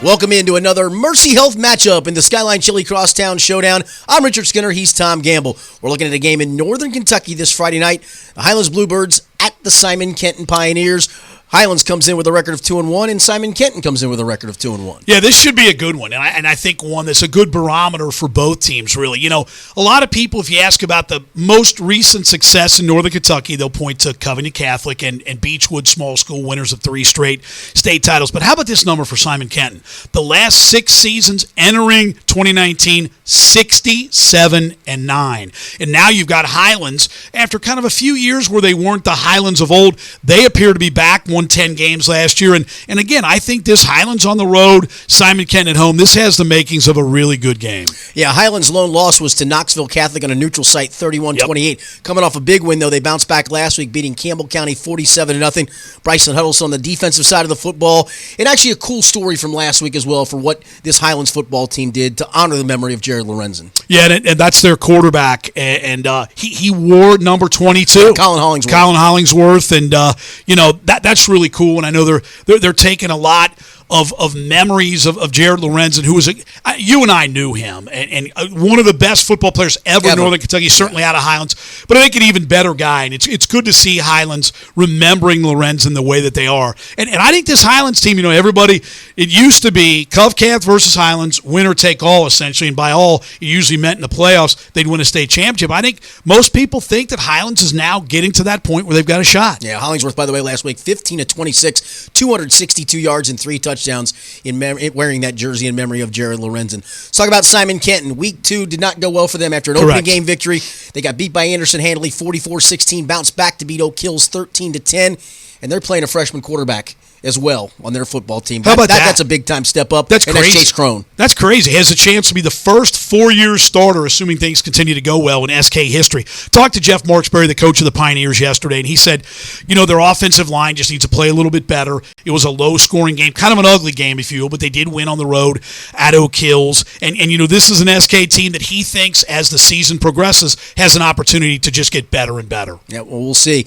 Welcome into another Mercy Health matchup in the Skyline Chili Crosstown Showdown. I'm Richard Skinner. He's Tom Gamble. We're looking at a game in Northern Kentucky this Friday night. The Highlands Bluebirds at the Simon Kenton Pioneers. Highlands comes in with a record of 2-1, and Simon Kenton comes in with a record of 2-1. Yeah, this should be a good one, and I think one that's a good barometer for both teams, really. You know, a lot of people, if you ask about the most recent success in Northern Kentucky, they'll point to Covington Catholic and Beechwood Small School, winners of 3 straight state titles. But how about this number for Simon Kenton? The last 6 seasons entering 2019, 67-9. And now you've got Highlands. After kind of a few years where they weren't the Highlands of old, they appear to be back, won 10 games last year. And again, I think this Highlands on the road, Simon Kenton at home, this has the makings of a really good game. Yeah, Highlands' lone loss was to Knoxville Catholic on a neutral site, 31-28. Yep. Coming off a big win, though, they bounced back last week, beating Campbell County 47-0. Bryson Huddleston on the defensive side of the football. And actually a cool story from last week as well for what this Highlands football team did to honor the memory of Jared Lorenzen. Yeah, and that's their quarterback, and he wore number 22. Colin Hollingsworth. Colin Hollingsworth, and that's really cool. And I know they're taking a lot of memories of Jared Lorenzen, who was you and I knew him, and one of the best football players ever in Northern Kentucky, certainly out of Highlands, but I think an even better guy, and it's good to see Highlands remembering Lorenzen the way that they are. And I think this Highlands team, everybody, it used to be Covcath versus Highlands, winner take all, essentially, and by all, it usually meant in the playoffs they'd win a state championship. I think most people think that Highlands is now getting to that point where they've got a shot. Yeah, Hollingsworth, by the way, last week, 15-26, 262 yards and 3 touchdowns in wearing that jersey in memory of Jared Lorenzen. Let's talk about Simon Kenton. Week 2 did not go well for them after an opening game victory. They got beat by Anderson Handley 44-16, bounced back to beat Oak Hills 13-10, and they're playing a freshman quarterback as well on their football team. How about that? That's a big-time step up. That's crazy. That's Chase Crone. That's crazy. He has a chance to be the first 4-year starter, assuming things continue to go well in SK history. Talked to Jeff Marksberry, the coach of the Pioneers, yesterday, and he said, their offensive line just needs to play a little bit better. It was a low-scoring game, kind of an ugly game, if you will, but they did win on the road at Oak Hills. And this is an SK team that he thinks, as the season progresses, has an opportunity to just get better and better. Yeah, well, we'll see.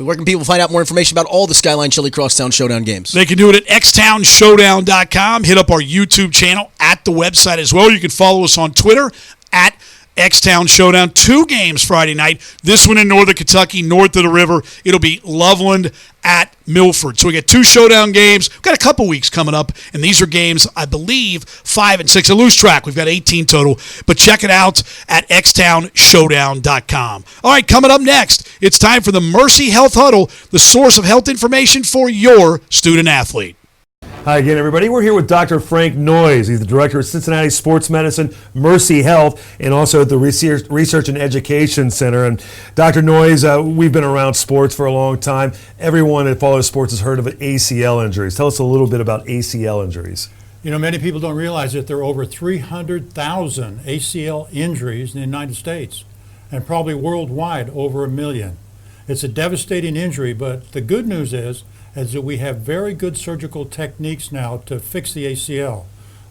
Where can people find out more information about all the Skyline Chili Crosstown Showdown games? They can do it at xtownshowdown.com. Hit up our YouTube channel at the website as well. You can follow us on Twitter at Xtown Showdown. 2 games Friday night. This one in Northern Kentucky, north of the river. It'll be Loveland at Milford. So we got 2 showdown games. We've got a couple weeks coming up, and these are games, I believe, 5 and 6. I lose track. We've got 18 total. But check it out at xtownshowdown.com. All right, coming up next, it's time for the Mercy Health Huddle, the source of health information for your student-athlete. Hi again, everybody. We're here with Dr. Frank Noyes. He's the director of Cincinnati Sports Medicine, Mercy Health, and also at the Research and Education Center. And Dr. Noyes, we've been around sports for a long time. Everyone that follows sports has heard of ACL injuries. Tell us a little bit about ACL injuries. Many people don't realize that there are over 300,000 ACL injuries in the United States, and probably worldwide over 1 million. It's a devastating injury, but the good news is that we have very good surgical techniques now to fix the ACL.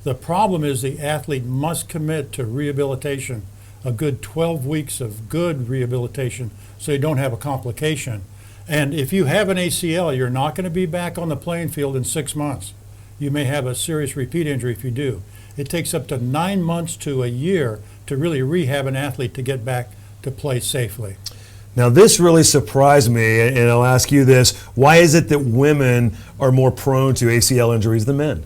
The problem is the athlete must commit to rehabilitation, a good 12 weeks of good rehabilitation, so you don't have a complication. And if you have an ACL, you're not going to be back on the playing field in 6 months. You may have a serious repeat injury if you do. It takes up to 9 months to a year to really rehab an athlete to get back to play safely. Now, this really surprised me, and I'll ask you this. Why is it that women are more prone to ACL injuries than men?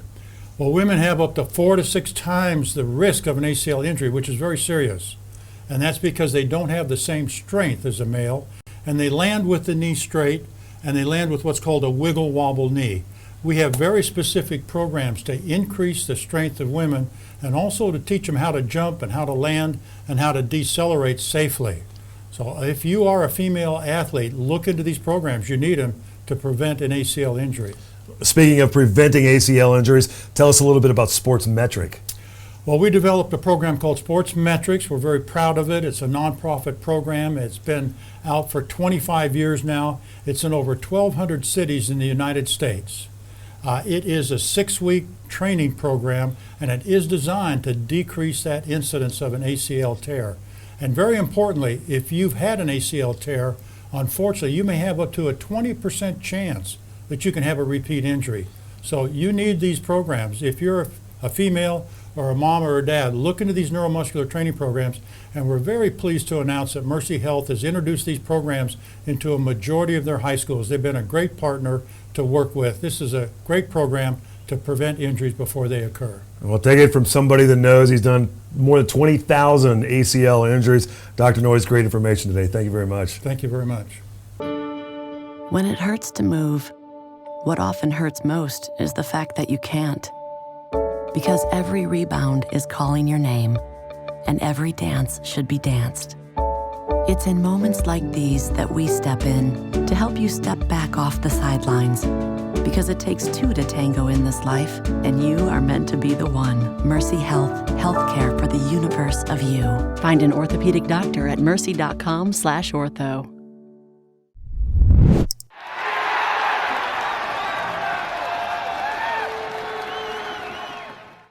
Well, women have up to 4 to 6 times the risk of an ACL injury, which is very serious. And that's because they don't have the same strength as a male, and they land with the knee straight, and they land with what's called a wiggle-wobble knee. We have very specific programs to increase the strength of women and also to teach them how to jump and how to land and how to decelerate safely. So if you are a female athlete, look into these programs. You need them to prevent an ACL injury. Speaking of preventing ACL injuries, tell us a little bit about Sports Metric. Well, we developed a program called Sports Metrics. We're very proud of it. It's a nonprofit program. It's been out for 25 years now. It's in over 1,200 cities in the United States. It is a 6-week training program, and it is designed to decrease that incidence of an ACL tear. And very importantly, if you've had an ACL tear, unfortunately, you may have up to a 20% chance that you can have a repeat injury. So you need these programs. If you're a female or a mom or a dad, look into these neuromuscular training programs, and we're very pleased to announce that Mercy Health has introduced these programs into a majority of their high schools. They've been a great partner to work with. This is a great program to prevent injuries before they occur. Well, take it from somebody that knows. He's done more than 20,000 ACL injuries. Dr. Noyes, great information today. Thank you very much. Thank you very much. When it hurts to move, what often hurts most is the fact that you can't. Because every rebound is calling your name, and every dance should be danced. It's in moments like these that we step in to help you step back off the sidelines. Because it takes two to tango in this life, and you are meant to be the one. Mercy Health, healthcare for the universe of you. Find an orthopedic doctor at mercy.com/ortho.